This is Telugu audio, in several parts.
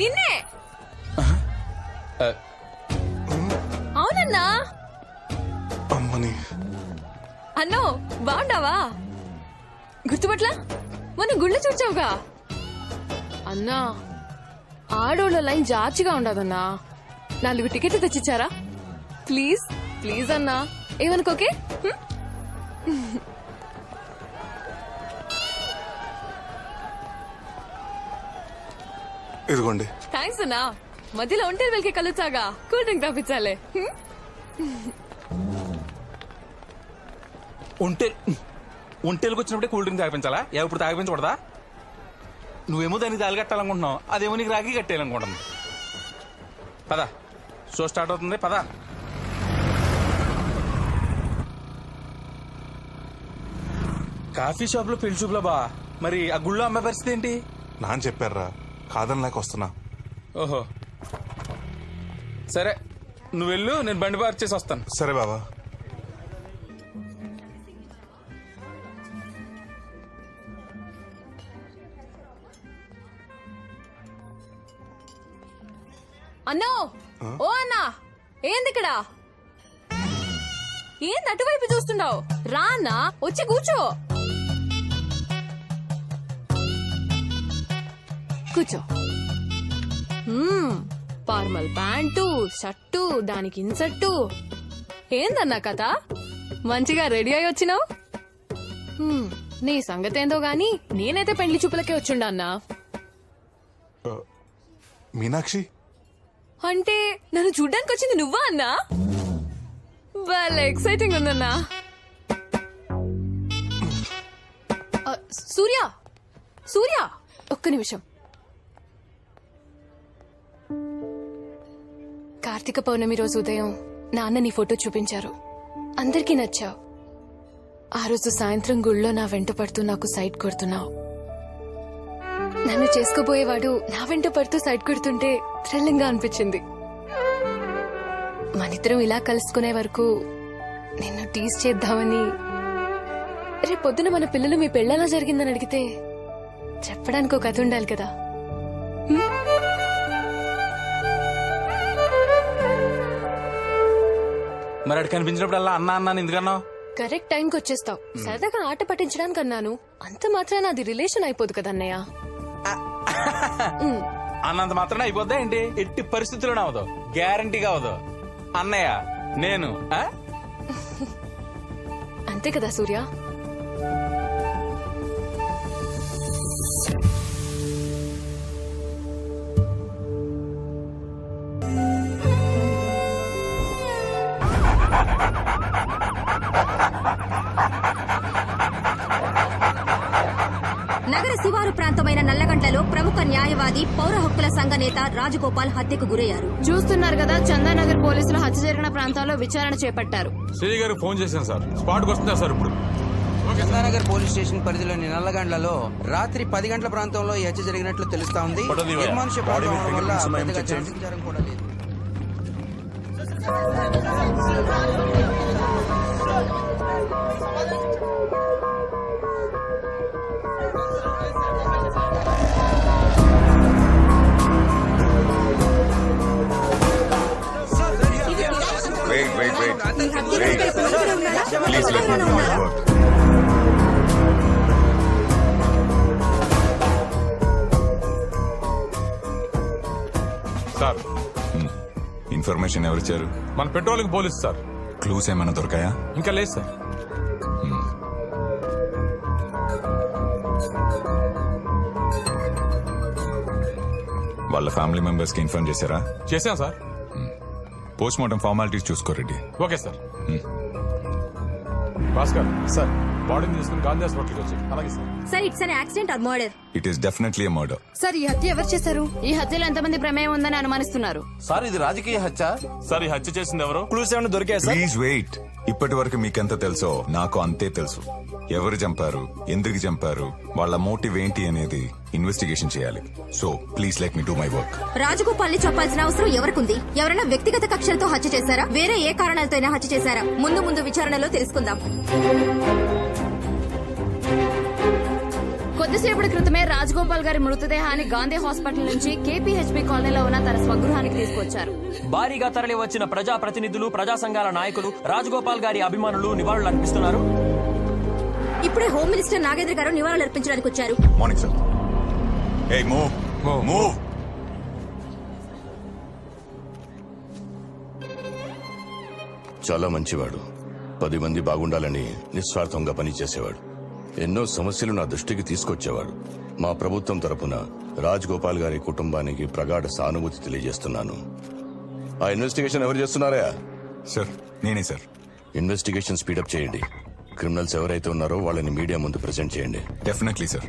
నిన్నే. అవునన్నా. అమ్మని అన్నో బాగుండావా? గుర్తుపట్లా? మొన్న గుళ్ళు చూచావుగా. అన్నా ఆడోళ్ళ లైన్ జాచిగా ఉండదన్నా. 4 టికెట్లు తెచ్చిచ్చారా? ప్లీజ్ ప్లీజ్ అన్నా, ఏమనుకోకే. ఇదిగోండి. థ్యాంక్స్ అన్నా. మధ్యలో ఒంటరి వెళ్ళి కలుచాగా కూల్ డ్రింక్ తాపించాలే. ఒంటేలకు వచ్చినప్పుడే కూల్ డ్రింక్ తాగిపించాలా? ఇప్పుడు తాగిపించకూడదా? నువ్వేమో దానికి తాళి కట్టాలనుకుంటున్నావు, అదేమో నీకు రాగి కట్టేయాలనుకుంటుంది. పద, షో స్టార్ట్ అవుతుంది. పద. కాఫీ షాప్ లో పెళ్లి చూపులా బా, మరి ఆ గుళ్ళో అమ్మాయి పరిస్థితి ఏంటి? నాన్న చెప్పారా, కాదని లేక వస్తున్నా. ఓహో సరే, నువ్వు వెళ్ళు, నేను బండి పార్క్ చేసి వస్తాను. సరే బాబా. అన్నో, ఓ అన్నా, ఏంది ఇక్కడ? ఏంది అటువైపు చూస్తున్నావు? రా అన్నా, వచ్చి కూర్చో. కూర్చో. ఫార్మల్ ప్యాంటు, షర్టు, దానికి ఇన్సర్టు. ఏందన్నా కథ? మంచిగా రెడీ అయి వచ్చినావు. నీ సంగతేందో గాని నేనైతే పెండ్లి చూపులకే వచ్చిండా అన్నా. మీనాక్షి అంటే నన్ను చూడ్డానికి వచ్చింది నువ్వా అన్నా? భలే ఎక్సైటింగ్ ఉందన్నా. సూర్య సూర్య ఒక్క నిమిషం. కార్తీక పౌర్ణమి రోజు ఉదయం నాన్న నీ ఫోటో చూపించారు. అందరికీ నచ్చావు. ఆ రోజు సాయంత్రం గుళ్ళో నా వెంట పడుతూ నాకు సైట్ కొడుతున్నావు. నన్ను చేసుకోబోయేవాడు నా వెంట పడుతూ సైట్ కొడుతుంటే థ్రిల్లింగ్ గా అనిపించింది. మనిద్దరం ఇలా కలుసుకునే వరకు నిన్ను టీజ్ చేద్దామని. రేపొద్దున మన పిల్లలు మీ పెళ్ళెలా జరిగిందని అడిగితే చెప్పడానికి ఒక కథ ఉండాలి కదా. మరి అక్కడ కనిపించినప్పుడల్లా అన్నా అన్నాను ఎందుకన్నావు? కరెక్ట్ టైంకి వచ్చేస్తావు. సరదాగా ఆట పట్టించడానికి అన్నాను. అంత మాత్రాన అది రిలేషన్ అయిపోదు కదా అన్నయ్య. అన్నంత మాత్రాన అయిపోద్దా ఏంటి? ఎట్టి పరిస్థితుల్లోనే అవదు, గ్యారంటీగా అవదు. అన్నయ్య నేను అంతే కదా సూర్య. నగర శివారు ప్రాంతమైన నల్లగంటలో ప్రముఖ న్యాయవాది పౌర హక్కుల సంఘ నేత రాజగోపాల్ హత్యకు గురయ్యారు. చూస్తున్నారు కదా, చందానగర్ పోలీసులు హత్య జరిగిన ప్రాంతాల్లో విచారణ చేపట్టారు. శ్రీ గారికి ఫోన్ చేశాను సార్, స్పాట్కి వస్తున్నారు సార్ ఇప్పుడు. చందానగర్ పోలీస్ స్టేషన్ పరిధిలోని నల్లగండ్లలో రాత్రి 10 గంటల ప్రాంతంలో ఈ హత్య జరిగినట్లు తెలుస్తా ఉంది. నిర్మానుష్య ప్రాంతం అవడం వల్ల పెద్దగా జనసంచారం కూడా లేదు. Wait. Please let me do my work. Sir, information ఎవరిచ్చారు? మన పెట్రోలింగ్ పోలీసు సార్. క్లూస్ ఏమైనా దొరకాయా? ఇంకా లేదు సార్. వాళ్ళ ఫ్యామిలీ మెంబర్స్ కి ఇన్ఫార్మ్ చేశారా? చేశాం సార్. పోస్ట్ మార్టం ఫార్మాలిటీస్ చూసుకో Reddy. Okay sir. Bhaskar sir, బాడీని తీసుకుని గాంధీ హాస్పిటల్కి వచ్చి. అలాగే sir. Sir, it's an accident or murder. It is definitely a murder. Sir, ఈ హత్య ఎవరు చేశారు? ఈ హత్యలో ఎంతమంది ప్రమేయం ఉందని అనుమానిస్తున్నారు? సార్, ఇది రాజకీయ హత్య. సార్, ఈ హత్య చేసింది ఎవరు? క్లూస్ ఏమైనా దొరికాయి సార్? Please wait. ఇప్పటి వరకు మీకెంత తెలుసో నాకు అంతే తెలుసు. ఎవరు చంపారు, ఎందుకు చంపారు, వాళ్ళ మోటివ్ ఏంటి అనేది ఇన్వెస్టిగేషన్ చేయాలి. So please let me do my work. Rajagopal ని చెప్పాల్సిన అవసరం ఎవరికుంది? ఎవరైనా వ్యక్తిగత కక్షలతో హత్య చేశారా? వేరే ఏ కారణాలతో అయినా హత్య చేశారా? ముందు విచారణలో తెలుసుకుందాం. కొద్దిసేపటి క్రితమే రాజగోపాల్ గారి మృతదేహాన్ని గాంధీ హాస్పిటల్ నుంచి కేపీహెచ్బీ కాలనీలో ఉన్న తన స్వగృహానికి తీసుకొచ్చారు. భారీగా తరలి వచ్చిన ప్రజా ప్రతినిధులు, ప్రజా సంఘాల నాయకులు, రాజగోపాల్ గారి అభిమానులు నివాళులు అర్పిస్తున్నారు. ఇప్పుడే హోమ్ మినిస్టర్ నాగేంద్ర గారు నివాళులు అర్పించడానికి వచ్చారు. Morning sir. ఏ మూవ్ మూవ్. చాలా మంచివాడు. 10 మంది బాగుండాలని నిస్వార్థంగా పనిచేసేవాడు. ఎన్నో సమస్యలు నా దృష్టికి తీసుకొచ్చేవాడు. మా ప్రభుత్వం తరపున రాజగోపాల్ గారి కుటుంబానికి ప్రగాఢ సానుభూతి తెలియజేస్తున్నాను. ఆ ఇన్వెస్టిగేషన్ ఎవరు చేస్తున్నారా? సార్ నేనే సార్. ఇన్వెస్టిగేషన్ స్పీడప్ చేయండి. క్రిమినల్స్ ఎవరైతే ఉన్నారో వాళ్ళని మీడియా ముందు ప్రెజెంట్ చేయండి. Definitely sir.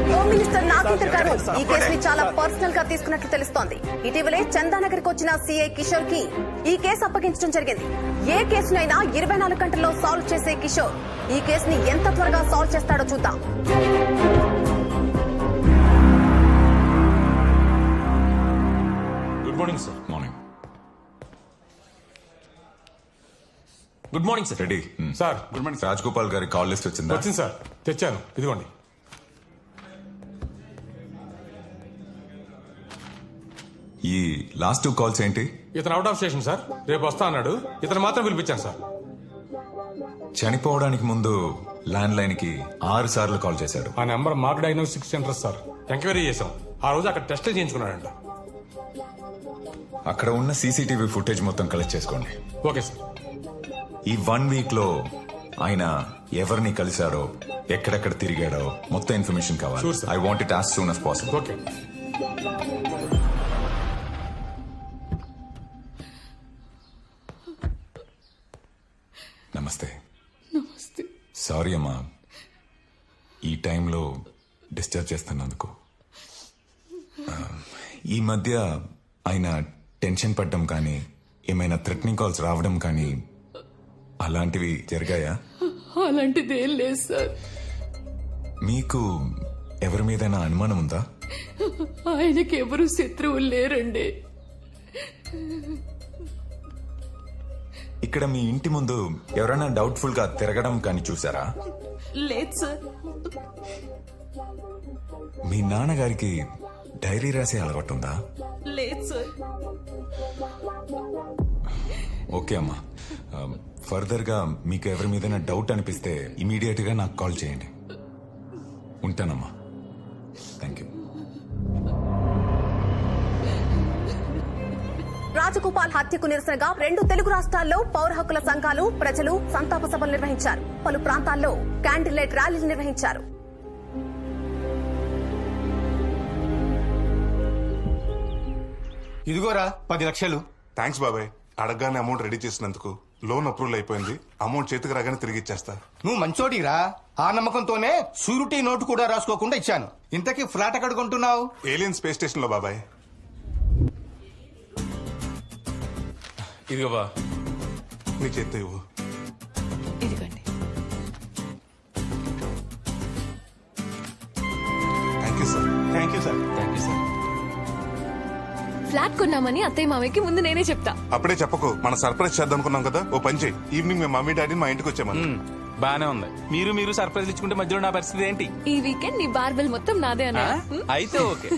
Home minister Nagendra గారు ఈ కేసుని చాలా పర్సనల్ గా తీసుకున్నట్లు తెలుస్తోంది. ఇటీవలే చందానగర్ కు వచ్చిన సీఐ కిషోర్ కి ఈ కేసు అప్పగించడం జరిగింది. ఏ కేసునైనా 24 గంటల్లో సాల్వ్ చేసే కిషోర్ ఈ కేసుని ఎంత త్వరగా సాల్వ్ చేస్తాడో చూద్దాం. Good morning sir. Morning. Good morning sir. Ready sir good morning. Rajagopal గారి కాల్ లిస్ట్ వచ్చిందా? వచ్చింది సార్, తెచ్చాను, ఇదిగోండి. ఈ లాస్ట్ 2 కాల్స్ ఏంటి? ఇతను అవుట్ ఆఫ్ స్టేషన్ సార్, రేపు వస్తా అన్నాడు. ఇతను మాత్రం పిలిపించాను సార్. చనిపోవడానికి ముందు ల్యాండ్ లైన్ కి 6 సార్లు కాల్ చేశాడు. ఆ number mark diagnostic centre sir. Enquiry చేశాం. ఆ రోజు అక్కడ టెస్ట్ చేయించుకున్నాడంట. అక్కడ ఉన్న సీసీటీవీ ఫుటేజ్ మొత్తం కలెక్ట్ చేసుకోండి. Okay sir. ఈ 1 వీక్ లో ఆయన ఎవరిని కలిశారో, ఎక్కడెక్కడ తిరిగాడో మొత్తం ఇన్ఫర్మేషన్ కావాలి. Sure, sir. I want it as soon as possible. Okay. నమస్తే. సారీ అమ్మా, ఈ టైంలో డిస్టర్బ్ చేస్తున్నందుకు. ఈ మధ్య ఆయన టెన్షన్ పడ్డం కానీ, ఏమైనా థ్రెటనింగ్ కాల్స్ రావడం కానీ అలాంటివి జరిగాయా? అలాంటిది ఏం లేదు సార్. మీకు ఎవరి మీదైనా అనుమానం ఉందా? ఆయనకి ఎవరు శత్రువులు లేరండి. ఇక్కడ మీ ఇంటి ముందు ఎవరైనా డౌట్ఫుల్ గా తిరగడం కానీ చూసారా? లేదు సార్. మీ నాన్నగారికి డైరీ రాసే అలవాటు ఉందా? లేదు సార్. ఓకే అమ్మా, ఫర్దర్ గా మీకు ఎవరి మీదైనా డౌట్ అనిపిస్తే ఇమీడియట్ గా నాకు కాల్ చేయండి. ఉంటానమ్మా. Thank you. రాజగోపాల్ హత్యకు నిరసనగా 2 తెలుగు రాష్ట్రాల్లో పౌర హక్కుల సంఘాలు, ప్రజలు సంతాప సభలు నిర్వహించారు. పలు ప్రాంతాల్లో క్యాండిల్ లైట్ ర్యాలీలు నిర్వహించారు. ఇదిగోరా 10 లక్షలు. థ్యాంక్స్ బాబాయ్. అడగగానే అమౌంట్ రెడీ చేసినందుకు. లోన్ అప్రూవల్ అయిపోయింది. అమౌంట్ చేతికి రాగానే తిరిగి ఇచ్చేస్తా. నువ్వు మంచోడిరా. ఆ నమ్మకంతోనే షూరిటీ నోటు కూడా రాసుకోకుండా ఇచ్చాను. ఇంతకీ ఫ్లాట్ ఎక్కడ కొంటున్నావు? ఏలియన్ స్పేస్ స్టేషన్ లో బాబాయ్. ఇదిగో బా. నీ చేత్తో ఇవ్వు. ఇదిగోండి. Thank you sir. Thank you sir. Thank you sir. Flat కొన్నామని అత్తయ్య మామయ్యకి ముందు నేనే చెప్తా. అప్పుడే చెప్పకు. మనం సర్ప్రైజ్ చేద్దాం అనుకున్నాం కదా. ఓ పని చేయి, ఈవినింగ్ మీ మమ్మీ డాడీని మా ఇంటికి వచ్చామని. బానే ఉంది. మీరు సర్ప్రైజ్ ఇచ్చుకుంటే మధ్యలో నా పరిస్థితి ఏంటి? ఈ వీకెండ్ నీ బార్బెల్ మొత్తం నాదే అన్నా. అయితే ఓకే.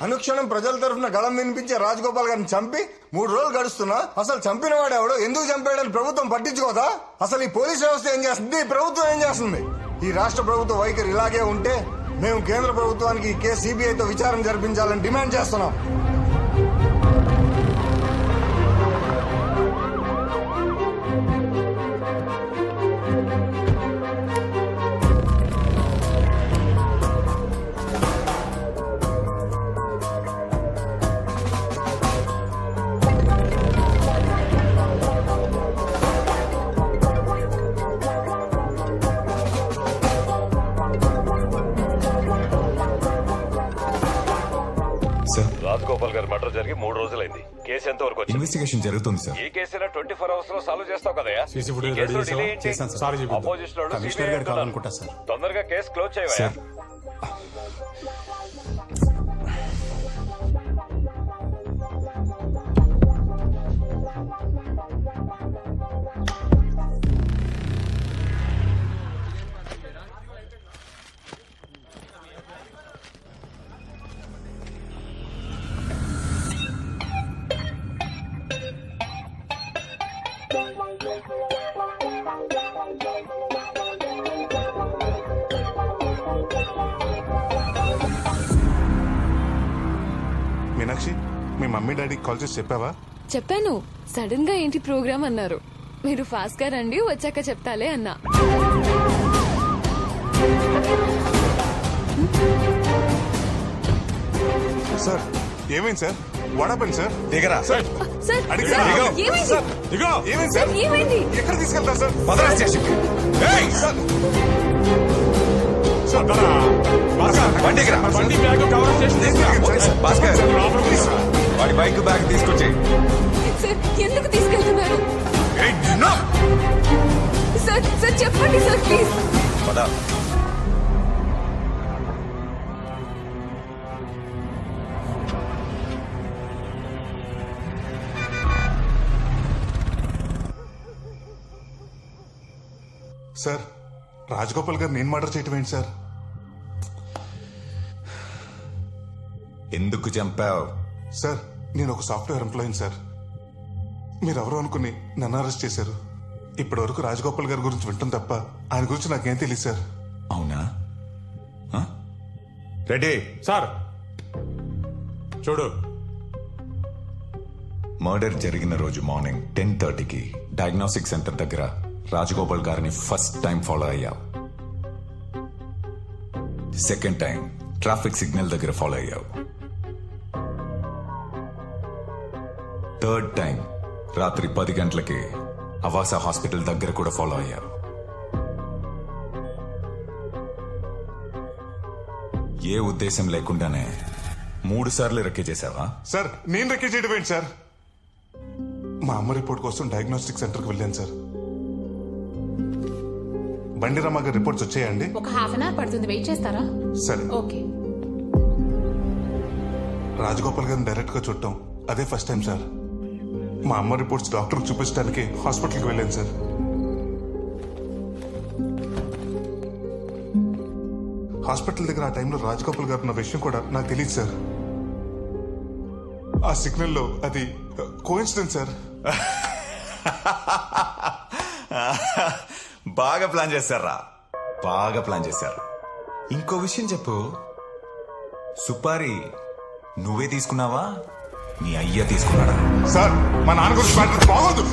అనుక్షణం ప్రజల తరఫున గళం వినిపించే రాజగోపాల్ గారిని చంపి 3 రోజులు గడుస్తున్నా అసలు చంపిన వాడెవడో, ఎందుకు చంపాడని ప్రభుత్వం పట్టించుకోదా? అసలు ఈ పోలీస్ వ్యవస్థ ఏం చేస్తుంది? ఈ ప్రభుత్వం ఏం చేస్తుంది? ఈ రాష్ట్ర ప్రభుత్వ వైఖరి ఇలాగే ఉంటే మేము కేంద్ర ప్రభుత్వానికి ఈ కేసు సిబిఐతో విచారణ జరిపించాలని డిమాండ్ చేస్తున్నాం. రాజగోపాల్ గారి మర్డర్ జరిగి 3 రోజులైంది. కేసు ఎంత వరకు వచ్చింది? ఇన్వెస్టిగేషన్ జరుగుతుంది సార్. ఈ కేసు 24 అవర్స్ లో సాల్వ్ చేస్తావు కదా? సీసీ ఫుటేజ్ రెడీ చేసావా? సారీ చెప్పు. కమిషనర్ గారు కావాలనుకుంటా సార్. తొందరగా కేసు క్లోజ్ చేయవా? సార్ మీనాక్షి, మీ మమ్మీ డాడీకి కాల్ చేసి చెప్పావా? చెప్పాను. సడన్ గా ఏంటి ప్రోగ్రామ్ అన్నారు. మీరు ఫాస్ట్ గా రండి, వచ్చాక చెప్తాలే అన్నా. సార్ ఏమైంది సార్? వాడపండి సార్. దిగరా. సార్ సార్ అడిగిరా? సార్, దిగో. ఏమైంది? సార్, దిగో. ఏమైంది సార్? ఏమైంది? ఎక్కడ తీసుకెళ్తారు సార్? పదరా స్టేషన్కి. ఏయ్! సార్ బండి ఎక్కరా? బండి బ్యాగ్ కవర్ చేసి భాస్కర్, వాడి బైక్ బ్యాగ్ తీసుకొచ్చి. సార్ ఎందుకు తీసుకెళ్తున్నారు? ఏయ్, నిన్ను! సార్ సార్ చెప్పండి సార్ ప్లీజ్. పద. సార్, రాజగోపాల్ గారు నేను మర్డర్ చేయటం ఏంటి సార్? ఎందుకు చంపావు? సార్ నేను ఒక సాఫ్ట్వేర్ ఎంప్లాయీని సార్. మీరెవరో అనుకుని నన్ను అరెస్ట్ చేశారు. ఇప్పటి వరకు రాజగోపాల్ గారి గురించి వింటాం తప్ప ఆయన గురించి నాకేం తెలియదు సార్. అవునా? రెడీ. సార్ చూడు, మర్డర్ జరిగిన రోజు మార్నింగ్ 10:30కి డయాగ్నోస్టిక్ సెంటర్ దగ్గర రాజగోపాల్ గారిని ఫస్ట్ టైం ఫాలో అయ్యావు. సెకండ్ టైం ట్రాఫిక్ సిగ్నల్ దగ్గర ఫాలో అయ్యావు. థర్డ్ టైం రాత్రి 10 గంటలకి అవాస హాస్పిటల్ దగ్గర కూడా ఫాలో అయ్యావు. ఏ ఉద్దేశం లేకుండానే 3 సార్లు రెక్కి చేశావా? సార్ నేను రెక్కి చేయడం ఏంటి సార్? మా అమ్మ రిపోర్ట్ కోసం డయాగ్నోస్టిక్ సెంటర్కి వెళ్ళాను సార్. బండిరామ గారి రిపోర్ట్స్ వచ్చాయండి. ఒక హాఫ్ అన్ అవర్ పడుతుంది, వెయిట్ చేస్తారా? సరే. ఓకే. రాజగోపాల్ గారిని డైరెక్ట్ గా చూడటం అదే ఫస్ట్ టైం సార్. మా అమ్మ రిపోర్ట్స్ డాక్టర్ చూపించడానికి హాస్పిటల్కి వెళ్ళాను సార్. హాస్పిటల్ దగ్గర ఆ టైంలో రాజగోపాల్ గారు ఉన్న విషయం కూడా నాకు తెలియదు సార్. ఆ సిగ్నల్లో అది కోఇన్సిడెన్స్ సార్. బాగా ప్లాన్ చేశారా? బాగా ప్లాన్ చేశారు. ఇంకో విషయం చెప్పు, సుపారి నువ్వే తీసుకున్నావా, నీ అయ్య తీసుకున్నాడా? సార్ మా నాన్న గురించి మాట్లాడితే బాగోదు.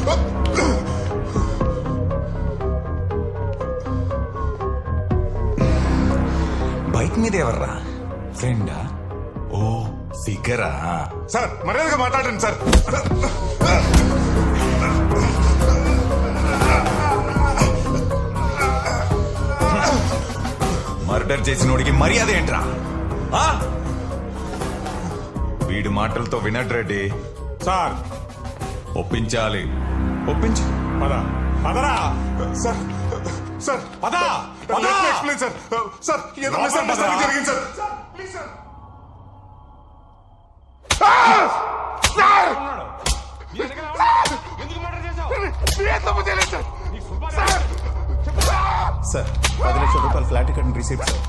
బైక్ మీద ఎవర్రా? ఫ్రెండా? ఓ ఫిగరా? సార్ మర్యాదగా మాట్లాడండి సార్. మర్డర్ చేసినోడికి మర్యాద ఏంట్రా? వీడి మాటలతో వినడ్ రెడ్డి. సార్ ఒప్పించాలి. ఒప్పించి పద. పదరా సార్. సార్ పద. Explain sir. సార్ ఏదో మిస్అండర్స్టాండింగ్ జరిగింది సార్. Please sir. సార్ 10 లక్షల రూపాయలు ఫ్లాట్ టికెట్ రిసీప్ట్ సార్.